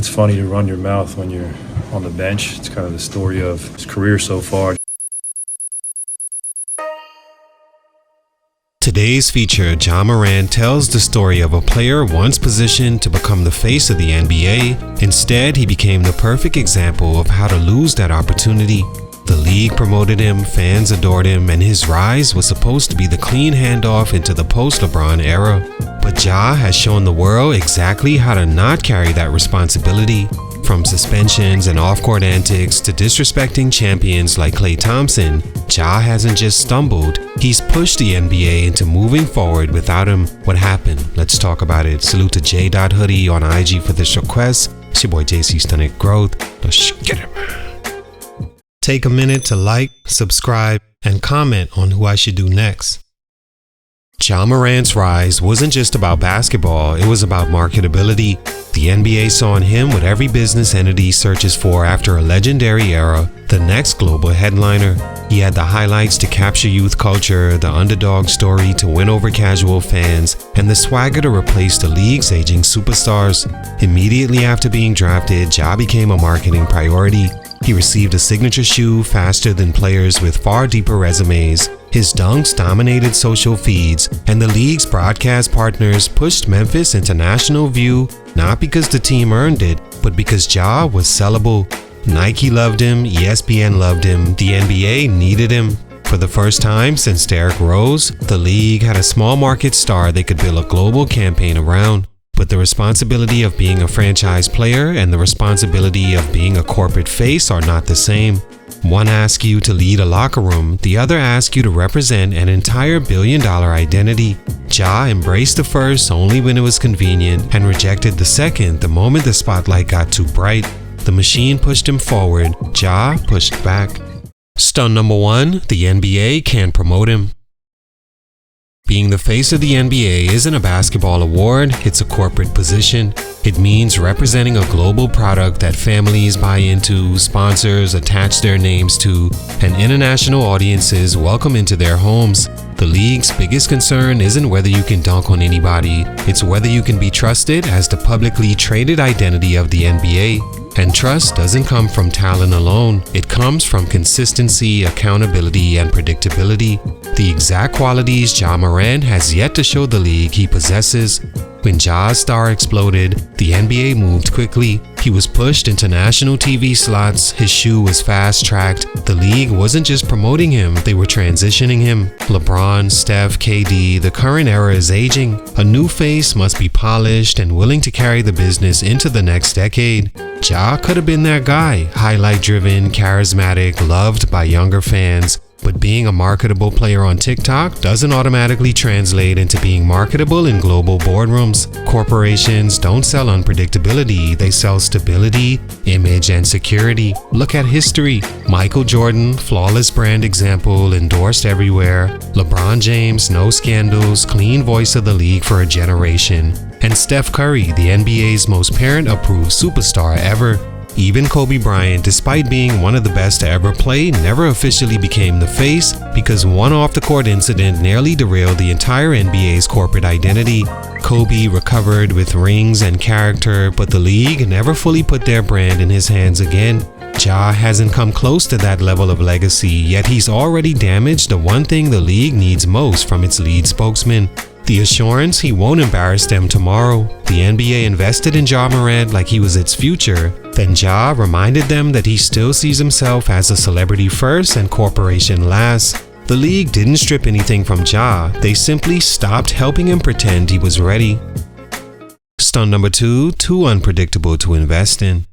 It's funny to run your mouth when you're on the bench. It's kind of the story of his career so far. Today's feature, Ja Morant, tells the story of a player once positioned to become the face of the NBA. Instead, he became the perfect example of how to lose that opportunity. The league promoted him, fans adored him, and his rise was supposed to be the clean handoff into the post-LeBron era. But Ja has shown the world exactly how to not carry that responsibility. From suspensions and off-court antics to disrespecting champions like Klay Thompson, Ja hasn't just stumbled, he's pushed the NBA into moving forward without him. What happened? Let's talk about it. Salute to J.Hoodie on IG for this request. It's your boy JC Stunted Growth. Let's get it, man. Take a minute to like, subscribe, and comment on who I should do next. Ja Morant's rise wasn't just about basketball, it was about marketability. The NBA saw in him what every business entity searches for after a legendary era, the next global headliner. He had the highlights to capture youth culture, the underdog story to win over casual fans, and the swagger to replace the league's aging superstars. Immediately after being drafted, Ja became a marketing priority. He received a signature shoe faster than players with far deeper resumes. His dunks dominated social feeds, and the league's broadcast partners pushed Memphis into national view not because the team earned it, but because Ja was sellable. Nike loved him, ESPN loved him, the NBA needed him. For the first time since Derrick Rose, the league had a small market star they could build a global campaign around. But the responsibility of being a franchise player and the responsibility of being a corporate face are not the same. One asks you to lead a locker room, the other asks you to represent an entire billion-dollar identity. Ja embraced the first only when it was convenient and rejected the second the moment the spotlight got too bright. The machine pushed him forward, Ja pushed back. Stunt number 1, the NBA can't promote him. Being the face of the NBA isn't a basketball award, it's a corporate position. It means representing a global product that families buy into, sponsors attach their names to, and international audiences welcome into their homes. The league's biggest concern isn't whether you can dunk on anybody, it's whether you can be trusted as the publicly traded identity of the NBA. And trust doesn't come from talent alone, it comes from consistency, accountability, and predictability. The exact qualities Ja Morant has yet to show the league he possesses. When Ja's star exploded, the NBA moved quickly. He was pushed into national TV slots, his shoe was fast-tracked. The league wasn't just promoting him, they were transitioning him. LeBron, Steph, KD, the current era is aging. A new face must be polished and willing to carry the business into the next decade. Ja could have been that guy, highlight-driven, charismatic, loved by younger fans. But being a marketable player on TikTok doesn't automatically translate into being marketable in global boardrooms. Corporations don't sell unpredictability, they sell stability, image, and security. Look at history. Michael Jordan, flawless brand example, endorsed everywhere. LeBron James, no scandals, clean voice of the league for a generation. And Steph Curry, the NBA's most parent-approved superstar ever. Even Kobe Bryant, despite being one of the best to ever play, never officially became the face because one off-the-court incident nearly derailed the entire NBA's corporate identity. Kobe recovered with rings and character, but the league never fully put their brand in his hands again. Ja hasn't come close to that level of legacy, yet he's already damaged the one thing the league needs most from its lead spokesman. The assurance he won't embarrass them tomorrow. The NBA invested in Ja Morant like he was its future. Then Ja reminded them that he still sees himself as a celebrity first and corporation last. The league didn't strip anything from Ja, they simply stopped helping him pretend he was ready. Stunt number 2, too unpredictable to invest in.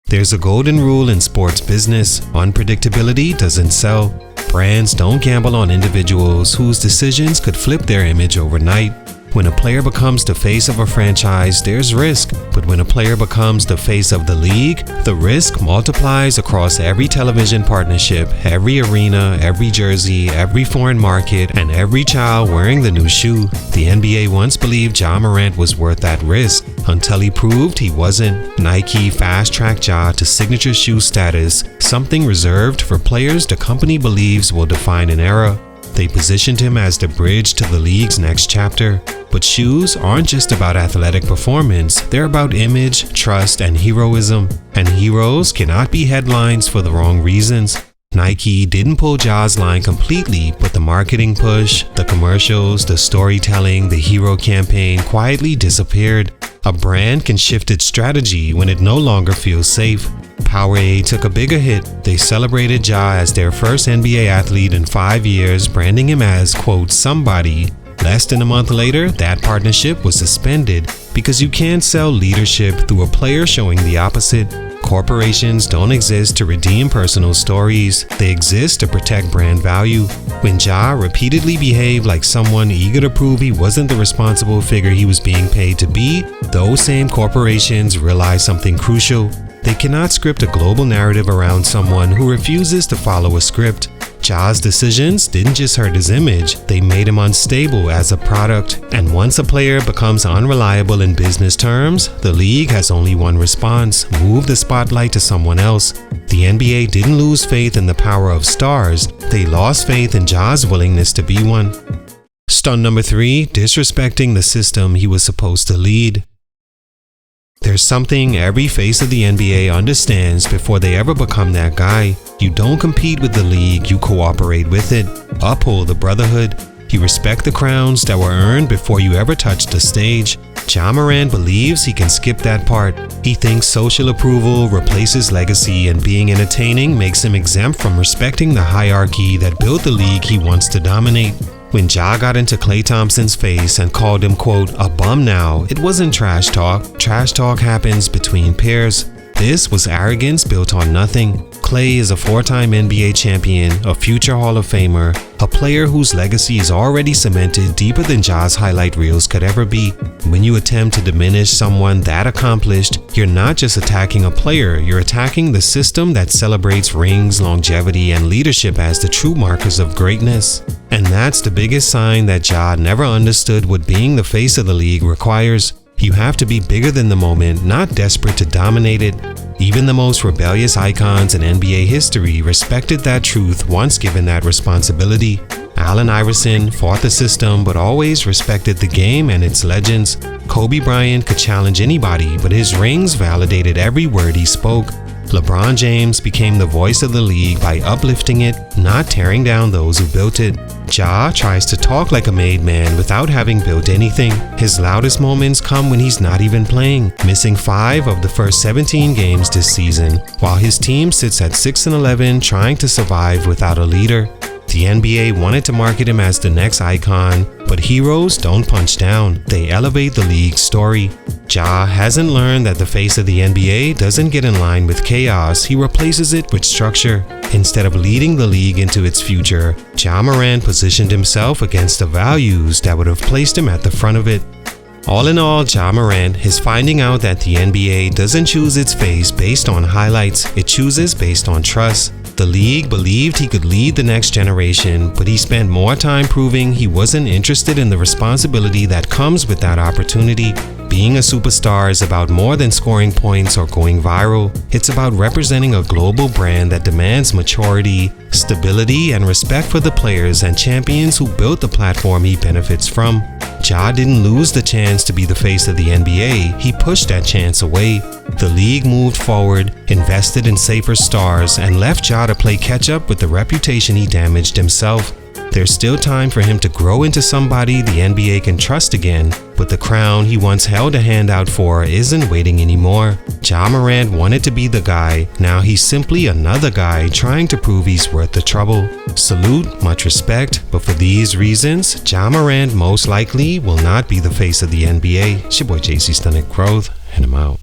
There's a golden rule in sports business: unpredictability doesn't sell. Brands don't gamble on individuals whose decisions could flip their image overnight. When a player becomes the face of a franchise, there's risk. But when a player becomes the face of the league, the risk multiplies across every television partnership, every arena, every jersey, every foreign market, and every child wearing the new shoe. The NBA once believed Ja Morant was worth that risk, until he proved he wasn't. Nike fast-tracked Ja to signature shoe status, something reserved for players the company believes will define an era. They positioned him as the bridge to the league's next chapter. But shoes aren't just about athletic performance, they're about image, trust, and heroism. And heroes cannot be headlines for the wrong reasons. Nike didn't pull Ja's line completely, but the marketing push, the commercials, the storytelling, the hero campaign quietly disappeared. A brand can shift its strategy when it no longer feels safe. Powerade took a bigger hit. They celebrated Ja as their first NBA athlete in 5 years, branding him as, quote, somebody. Less than a month later, that partnership was suspended because you can't sell leadership through a player showing the opposite. Corporations don't exist to redeem personal stories, they exist to protect brand value. When Ja repeatedly behaved like someone eager to prove he wasn't the responsible figure he was being paid to be, those same corporations realized something crucial. They cannot script a global narrative around someone who refuses to follow a script. Ja's decisions didn't just hurt his image, they made him unstable as a product. And once a player becomes unreliable in business terms, the league has only one response: move the spotlight to someone else. The NBA didn't lose faith in the power of stars, they lost faith in Ja's willingness to be one. Stunt number 3, disrespecting the system he was supposed to lead. There's something every face of the NBA understands before they ever become that guy. You don't compete with the league, you cooperate with it. Uphold the brotherhood. You respect the crowns that were earned before you ever touched the stage. Ja Morant believes he can skip that part. He thinks social approval replaces legacy, and being entertaining makes him exempt from respecting the hierarchy that built the league he wants to dominate. When Ja got into Klay Thompson's face and called him, quote, a bum now, it wasn't trash talk. Trash talk happens between peers. This was arrogance built on nothing. Klay is a 4-time NBA champion, a future Hall of Famer, a player whose legacy is already cemented deeper than Ja's highlight reels could ever be. When you attempt to diminish someone that accomplished, you're not just attacking a player, you're attacking the system that celebrates rings, longevity, and leadership as the true markers of greatness. And that's the biggest sign that Ja never understood what being the face of the league requires. You have to be bigger than the moment, not desperate to dominate it. Even the most rebellious icons in NBA history respected that truth once given that responsibility. Allen Iverson fought the system but always respected the game and its legends. Kobe Bryant could challenge anybody, but his rings validated every word he spoke. LeBron James became the voice of the league by uplifting it, not tearing down those who built it. Ja tries to talk like a made man without having built anything. His loudest moments come when he's not even playing, missing 5 of the first 17 games this season, while his team sits at 6-11 trying to survive without a leader. The NBA wanted to market him as the next icon, but heroes don't punch down, they elevate the league's story. Ja hasn't learned that the face of the NBA doesn't get in line with chaos, he replaces it with structure. Instead of leading the league into its future, Ja Morant positioned himself against the values that would have placed him at the front of it. All in all, Ja Morant is finding out that the NBA doesn't choose its face based on highlights, it chooses based on trust. The league believed he could lead the next generation, but he spent more time proving he wasn't interested in the responsibility that comes with that opportunity. Being a superstar is about more than scoring points or going viral. It's about representing a global brand that demands maturity, stability, and respect for the players and champions who built the platform he benefits from. Ja didn't lose the chance to be the face of the NBA, he pushed that chance away. The league moved forward, invested in safer stars, and left Ja to play catch-up with the reputation he damaged himself. There's still time for him to grow into somebody the NBA can trust again, but the crown he once held a handout for isn't waiting anymore. Ja Morant wanted to be the guy, now he's simply another guy trying to prove he's worth the trouble. Salute, much respect, but for these reasons, Ja Morant most likely will not be the face of the NBA. It's your boy JC Stunted Growth, and I'm out.